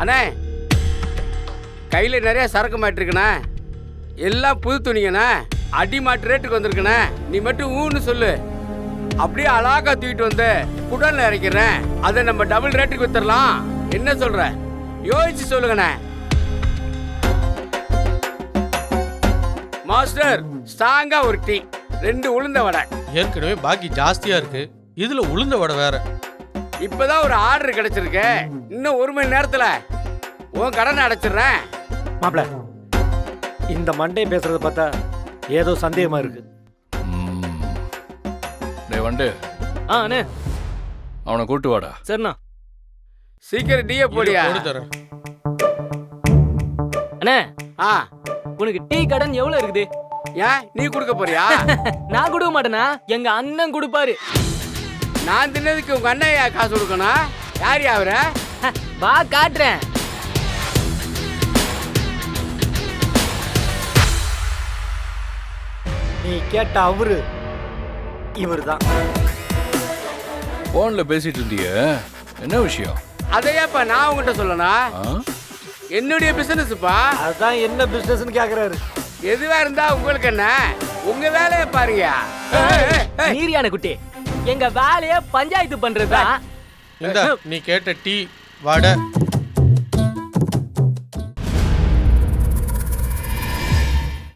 அண்ணே கையில் நிறைய சரக்கு மாட்டிருக்குண்ணே, எல்லாம் புது துணிங்கண்ணே, அடி மாட்டு ரேட்டுக்கு வந்திருக்குண்ணே. நீ மட்டும் ஊன்னு சொல்லு, அப்படியே அழகா தூக்கிட்டு வந்து குடல்ல இறக்கிறேன். அதை நம்ம டபுள் ரேட்டுக்கு வித்துடலாம். என்ன சொல்ற? யோசிச்சு சொல்லுங்கண்ணே. மாஸ்டர் ஸ்ட்ராங்கா ஒரு டீ, 2 உளுந்த வடை. ஏற்கனவே பாக்கி ஜாஸ்தியா இருக்கு, இதுல உளுந்த வடை வேற. இப்பதான் ஒரு ஆர்டர் கிடைச்சிருக்கு, இன்னும் 1 மணி நேரத்துல உன் கடனை அடைச்சிடுறேன். மாப்பிள, இந்த மண்டே பேசுறத பார்த்தா ஏதோ சந்தேகமா இருக்கு. டேய் வண்டு, அண்ணே அவனை கூட்டு வாடா. சரிண்ணா. சீக்கிரம் டீயை போடியா. போட்டு தரேன். அண்ணே ஆ, உனக்கு டீ கடன் எவ்வளவு இருக்குது? ஏன் நீ கொடுக்க போறியா? நான் கொடுக்க மாட்டேனா, எங்க அண்ணன் கொடுப்பாரு. நான் தின்னதுக்கு உங்க அண்ணன் காசு கொடுக்கணும். யார் அவர? வா காட்டுறேன். நீ கேட்ட அவரு இவர்தான். போன்ல பேசிட்டு இருந்தியே, என்ன விஷயம்? அதையாப்பா நான் உங்ககிட்ட சொல்லணும். ஆ? என்னுடைய பிசினஸ்ப்பா. அதுதான் என்ன பிசினஸ்னு கேக்குறாரு. எதுவா இருந்தா உங்களுக்கு என்ன? உங்க வேலையை பாருங்க. நீரியான குட்டி, எங்க வேலைய பஞ்சாயத்து பண்றதா. இந்த நீ கேட்ட டீ வடை